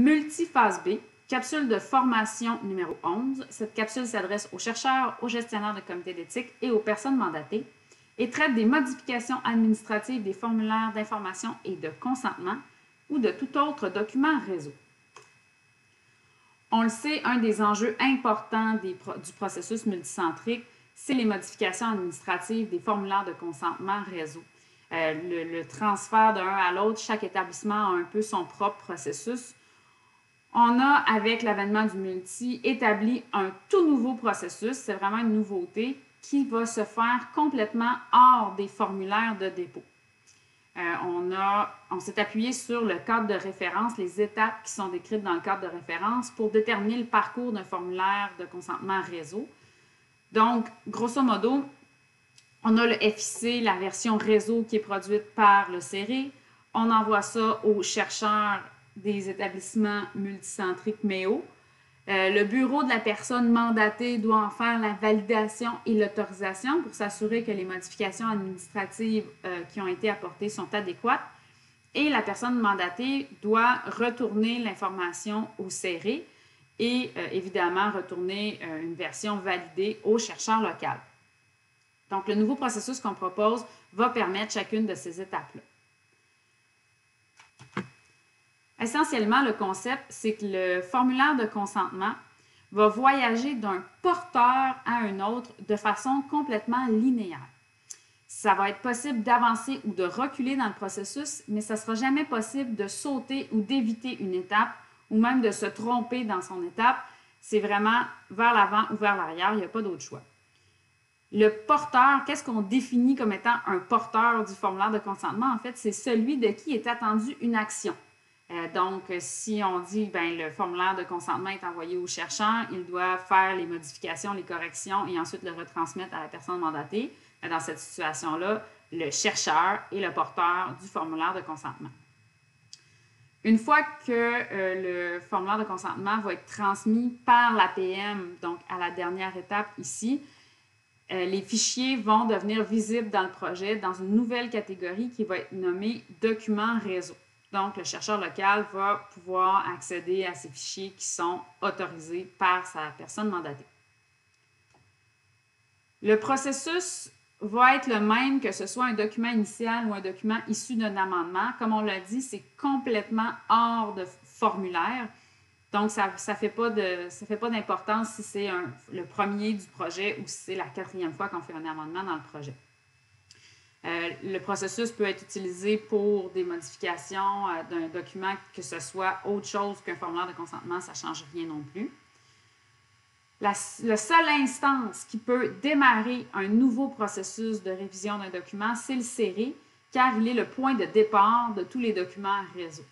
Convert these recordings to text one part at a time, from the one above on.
Multiphase B, capsule de formation numéro 11. Cette capsule s'adresse aux chercheurs, aux gestionnaires de comités d'éthique et aux personnes mandatées et traite des modifications administratives des formulaires d'information et de consentement ou de tout autre document réseau. On le sait, un des enjeux importants du processus multicentrique, c'est les modifications administratives des formulaires de consentement réseau. Le transfert d'un à l'autre, chaque établissement a un peu son propre processus. On a, avec l'avènement du multi, établi un tout nouveau processus, c'est vraiment une nouveauté, qui va se faire complètement hors des formulaires de dépôt. On s'est appuyé sur le cadre de référence, les étapes qui sont décrites dans le cadre de référence pour déterminer le parcours d'un formulaire de consentement réseau. Donc, grosso modo, on a le FIC, la version réseau qui est produite par le CERI. On envoie ça aux chercheurs des établissements multicentriques MEO. Le bureau de la personne mandatée doit en faire la validation et l'autorisation pour s'assurer que les modifications administratives qui ont été apportées sont adéquates. Et la personne mandatée doit retourner l'information au CERI et évidemment retourner une version validée au chercheur local. Donc, le nouveau processus qu'on propose va permettre chacune de ces étapes-là. Essentiellement, le concept, c'est que le formulaire de consentement va voyager d'un porteur à un autre de façon complètement linéaire. Ça va être possible d'avancer ou de reculer dans le processus, mais ça ne sera jamais possible de sauter ou d'éviter une étape ou même de se tromper dans son étape. C'est vraiment vers l'avant ou vers l'arrière, il n'y a pas d'autre choix. Le porteur, qu'est-ce qu'on définit comme étant un porteur du formulaire de consentement? En fait, c'est celui de qui est attendue une action. Donc, si on dit le formulaire de consentement est envoyé au chercheur, il doit faire les modifications, les corrections et ensuite le retransmettre à la personne mandatée. Dans cette situation-là, le chercheur est le porteur du formulaire de consentement. Une fois que le formulaire de consentement va être transmis par l'APM, donc à la dernière étape ici, les fichiers vont devenir visibles dans le projet dans une nouvelle catégorie qui va être nommée « Documents réseau ». Donc, le chercheur local va pouvoir accéder à ces fichiers qui sont autorisés par sa personne mandatée. Le processus va être le même que ce soit un document initial ou un document issu d'un amendement. Comme on l'a dit, c'est complètement hors de formulaire. Donc, ça ne fait pas d'importance si c'est le premier du projet ou si c'est la 4e fois qu'on fait un amendement dans le projet. Le processus peut être utilisé pour des modifications d'un document, que ce soit autre chose qu'un formulaire de consentement, ça ne change rien non plus. La seule instance qui peut démarrer un nouveau processus de révision d'un document, c'est le CERI, car il est le point de départ de tous les documents réseau.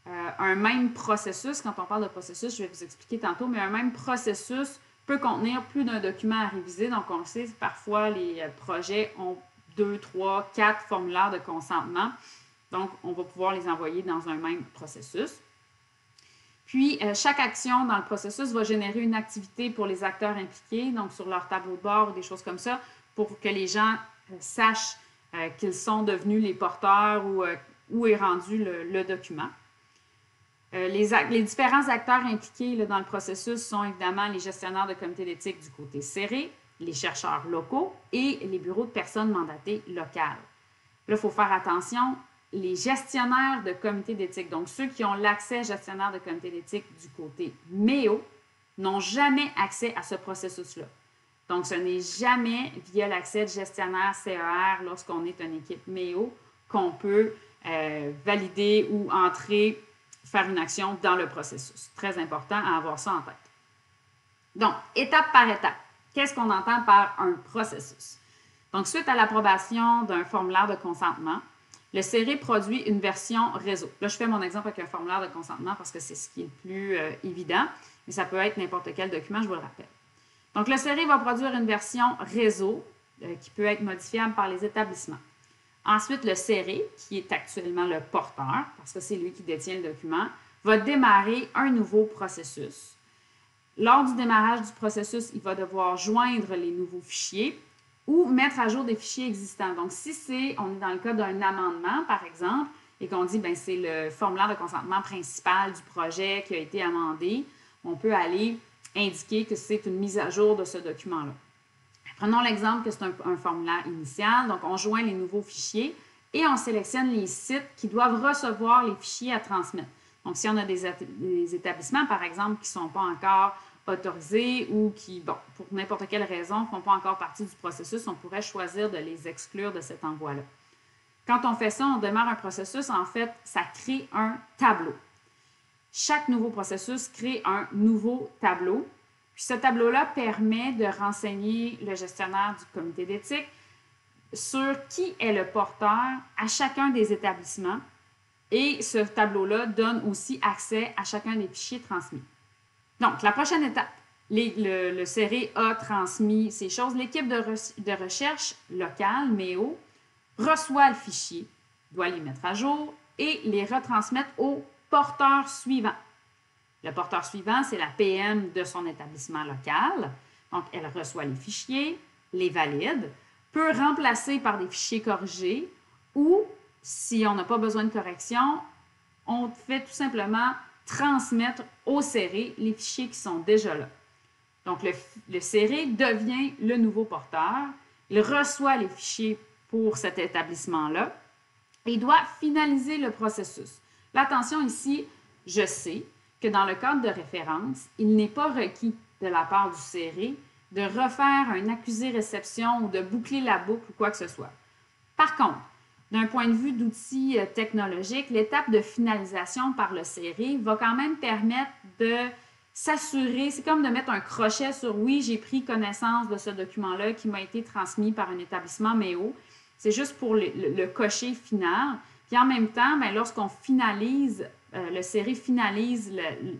Un même processus, quand on parle de processus, je vais vous expliquer tantôt, mais un même processus peut contenir plus d'un document à réviser. Donc, on le sait, parfois, les projets ont 2, 3, 4 formulaires de consentement. Donc, on va pouvoir les envoyer dans un même processus. Puis, chaque action dans le processus va générer une activité pour les acteurs impliqués, donc sur leur tableau de bord ou des choses comme ça, pour que les gens sachent qu'ils sont devenus les porteurs ou où est rendu le document. Les différents acteurs impliqués dans le processus sont évidemment les gestionnaires de comités d'éthique du côté CERI, les chercheurs locaux et les bureaux de personnes mandatées locales. Là, il faut faire attention, les gestionnaires de comités d'éthique, donc ceux qui ont l'accès gestionnaire de comités d'éthique du côté MEO, n'ont jamais accès à ce processus-là. Donc, ce n'est jamais via l'accès de gestionnaire CER lorsqu'on est une équipe MEO qu'on peut valider ou entrer, faire une action dans le processus. Très important à avoir ça en tête. Donc, étape par étape. Qu'est-ce qu'on entend par un processus? Donc, suite à l'approbation d'un formulaire de consentement, le CERI produit une version réseau. Là, je fais mon exemple avec un formulaire de consentement parce que c'est ce qui est le plus évident, mais ça peut être n'importe quel document, je vous le rappelle. Donc, le CERI va produire une version réseau qui peut être modifiable par les établissements. Ensuite, le CERI, qui est actuellement le porteur, parce que c'est lui qui détient le document, va démarrer un nouveau processus. Lors du démarrage du processus, il va devoir joindre les nouveaux fichiers ou mettre à jour des fichiers existants. Donc, si on est dans le cas d'un amendement, par exemple, et qu'on dit, bien, c'est le formulaire de consentement principal du projet qui a été amendé, on peut aller indiquer que c'est une mise à jour de ce document-là. Prenons l'exemple que c'est un formulaire initial. Donc, on joint les nouveaux fichiers et on sélectionne les sites qui doivent recevoir les fichiers à transmettre. Donc, si on a des établissements, par exemple, qui ne sont pas encore autorisés ou qui, bon, pour n'importe quelle raison, ne font pas encore partie du processus, on pourrait choisir de les exclure de cet envoi-là. Quand on fait ça, on démarre un processus, en fait, ça crée un tableau. Chaque nouveau processus crée un nouveau tableau. Puis ce tableau-là permet de renseigner le gestionnaire du comité d'éthique sur qui est le porteur à chacun des établissements. Et ce tableau-là donne aussi accès à chacun des fichiers transmis. Donc, la prochaine étape, le CERE a transmis ces choses. L'équipe de recherche locale, MEO, reçoit le fichier, doit les mettre à jour et les retransmettre au porteur suivant. Le porteur suivant, c'est la PM de son établissement local. Donc, elle reçoit les fichiers, les valide, peut remplacer par des fichiers corrigés ou, si on n'a pas besoin de correction, on fait tout simplement transmettre au CERE les fichiers qui sont déjà là. Donc, le CERE devient le nouveau porteur. Il reçoit les fichiers pour cet établissement-là et il doit finaliser le processus. L'attention ici, je sais que dans le cadre de référence, il n'est pas requis de la part du CERE de refaire un accusé-réception ou de boucler la boucle ou quoi que ce soit. Par contre, d'un point de vue d'outils technologiques, l'étape de finalisation par le CERE va quand même permettre de s'assurer, c'est comme de mettre un crochet sur « oui, j'ai pris connaissance de ce document-là qui m'a été transmis par un établissement MEO ». C'est juste pour le cocher final. Puis en même temps, lorsqu'on finalise, le CERE finalise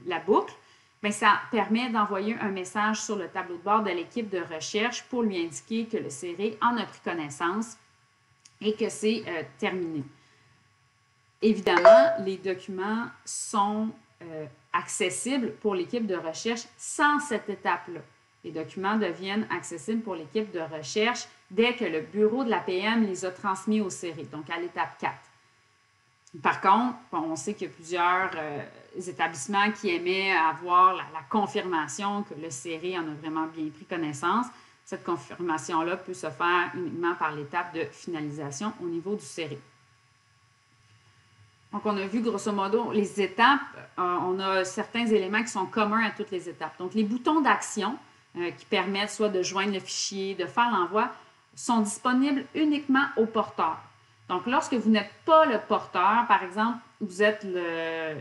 la boucle, bien, ça permet d'envoyer un message sur le tableau de bord de l'équipe de recherche pour lui indiquer que le CERE en a pris connaissance et que c'est terminé. Évidemment, les documents sont accessibles pour l'équipe de recherche sans cette étape-là. Les documents deviennent accessibles pour l'équipe de recherche dès que le bureau de la PM les a transmis au CERE, donc à l'étape 4. Par contre, on sait qu'il y a plusieurs établissements qui aimaient avoir la confirmation que le CERE en a vraiment bien pris connaissance. Cette confirmation-là peut se faire uniquement par l'étape de finalisation au niveau du CERE. Donc, on a vu grosso modo les étapes. On a certains éléments qui sont communs à toutes les étapes. Donc, les boutons d'action qui permettent soit de joindre le fichier, de faire l'envoi, sont disponibles uniquement au porteur. Donc, lorsque vous n'êtes pas le porteur, par exemple, vous êtes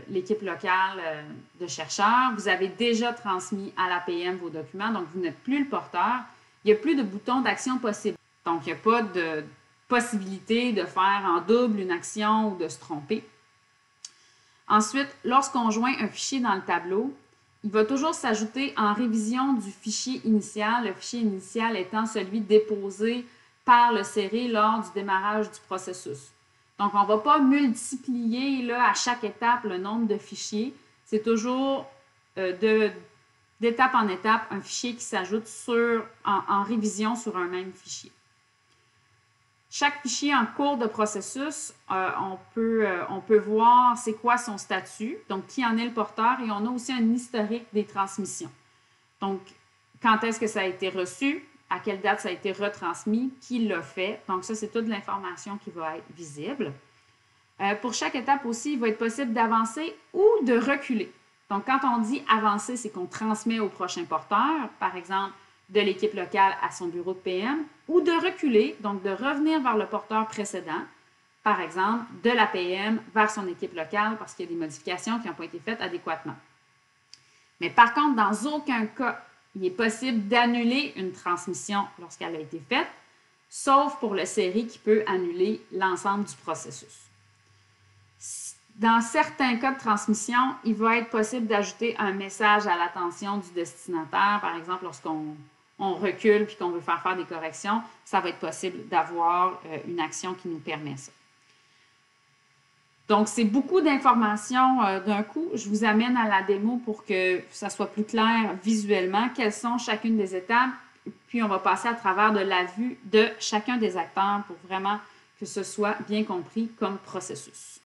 l'équipe locale de chercheurs, vous avez déjà transmis à la PM vos documents, donc vous n'êtes plus le porteur, il n'y a plus de bouton d'action possible. Donc, il n'y a pas de possibilité de faire en double une action ou de se tromper. Ensuite, lorsqu'on joint un fichier dans le tableau, il va toujours s'ajouter en révision du fichier initial, le fichier initial étant celui déposé par le CERE lors du démarrage du processus. Donc, on ne va pas multiplier là, à chaque étape le nombre de fichiers. C'est toujours d'étape en étape un fichier qui s'ajoute en révision sur un même fichier. Chaque fichier en cours de processus, on peut voir c'est quoi son statut, donc qui en est le porteur, et on a aussi un historique des transmissions. Donc, quand est-ce que ça a été reçu, à quelle date ça a été retransmis, qui l'a fait. Donc, ça, c'est toute l'information qui va être visible. Pour chaque étape aussi, il va être possible d'avancer ou de reculer. Donc, quand on dit avancer, c'est qu'on transmet au prochain porteur, par exemple, de l'équipe locale à son bureau de PM, ou de reculer, donc de revenir vers le porteur précédent, par exemple, de la PM vers son équipe locale parce qu'il y a des modifications qui n'ont pas été faites adéquatement. Mais par contre, dans aucun cas, il est possible d'annuler une transmission lorsqu'elle a été faite, sauf pour le CERE qui peut annuler l'ensemble du processus. Dans certains cas de transmission, il va être possible d'ajouter un message à l'attention du destinataire. Par exemple, lorsqu'on recule puis qu'on veut faire des corrections, ça va être possible d'avoir une action qui nous permet ça. Donc, c'est beaucoup d'informations d'un coup. Je vous amène à la démo pour que ça soit plus clair visuellement quelles sont chacune des étapes. Puis, on va passer à travers de la vue de chacun des acteurs pour vraiment que ce soit bien compris comme processus.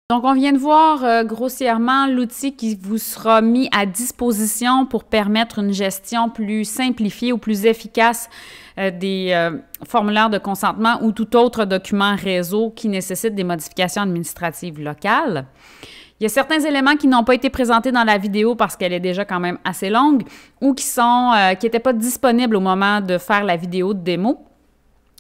Donc, on vient de voir grossièrement l'outil qui vous sera mis à disposition pour permettre une gestion plus simplifiée ou plus efficace des formulaires de consentement ou tout autre document réseau qui nécessite des modifications administratives locales. Il y a certains éléments qui n'ont pas été présentés dans la vidéo parce qu'elle est déjà quand même assez longue ou qui n'étaient pas disponibles au moment de faire la vidéo de démo.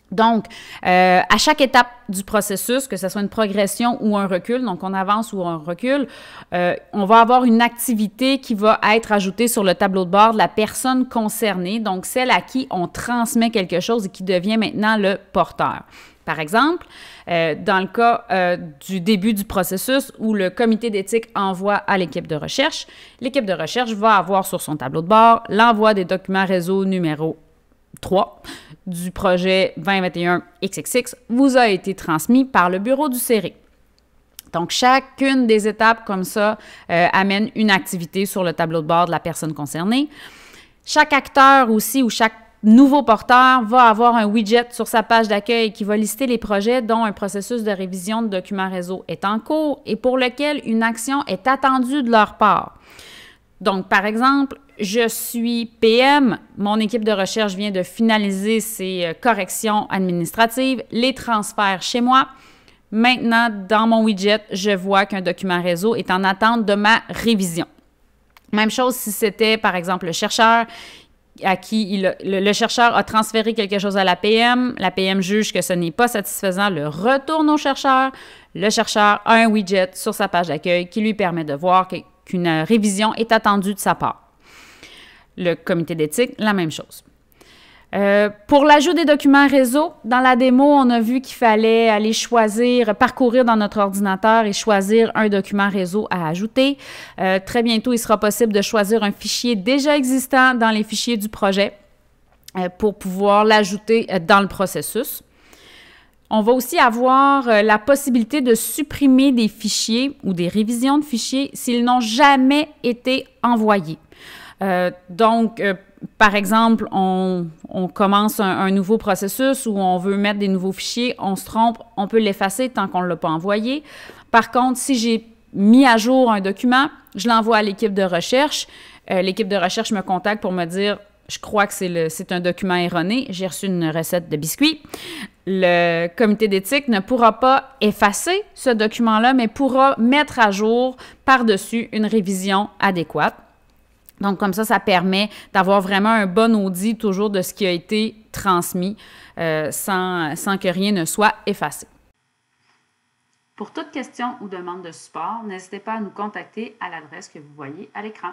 Donc, à chaque étape du processus, que ce soit une progression ou un recul, donc on avance ou on recule, on va avoir une activité qui va être ajoutée sur le tableau de bord de la personne concernée, donc celle à qui on transmet quelque chose et qui devient maintenant le porteur. Par exemple, dans le cas du début du processus où le comité d'éthique envoie à l'équipe de recherche va avoir sur son tableau de bord l'envoi des documents réseau numéro 3 du projet 2021 XXX vous a été transmis par le bureau du CERE. Donc, chacune des étapes comme ça amène une activité sur le tableau de bord de la personne concernée. Chaque acteur aussi ou chaque nouveau porteur va avoir un widget sur sa page d'accueil qui va lister les projets dont un processus de révision de documents réseau est en cours et pour lequel une action est attendue de leur part. Donc, par exemple, je suis PM, mon équipe de recherche vient de finaliser ses corrections administratives, les transferts chez moi. Maintenant, dans mon widget, je vois qu'un document réseau est en attente de ma révision. Même chose si c'était, par exemple, le chercheur à qui le chercheur a transféré quelque chose à la PM juge que ce n'est pas satisfaisant, le retourne au chercheur. Le chercheur a un widget sur sa page d'accueil qui lui permet de voir qu'une révision est attendue de sa part. Le comité d'éthique, la même chose. Pour l'ajout des documents réseau, dans la démo, on a vu qu'il fallait aller parcourir dans notre ordinateur et choisir un document réseau à ajouter. Très bientôt, il sera possible de choisir un fichier déjà existant dans les fichiers du projet pour pouvoir l'ajouter dans le processus. On va aussi avoir la possibilité de supprimer des fichiers ou des révisions de fichiers s'ils n'ont jamais été envoyés. Par exemple, on commence un nouveau processus où on veut mettre des nouveaux fichiers, on se trompe, on peut l'effacer tant qu'on ne l'a pas envoyé. Par contre, si j'ai mis à jour un document, je l'envoie à l'équipe de recherche. L'équipe de recherche me contacte pour me dire « Je crois que c'est un document erroné, j'ai reçu une recette de biscuits. » Le comité d'éthique ne pourra pas effacer ce document-là, mais pourra mettre à jour par-dessus une révision adéquate. Donc, comme ça permet d'avoir vraiment un bon audit toujours de ce qui a été transmis sans que rien ne soit effacé. Pour toute question ou demande de support, n'hésitez pas à nous contacter à l'adresse que vous voyez à l'écran.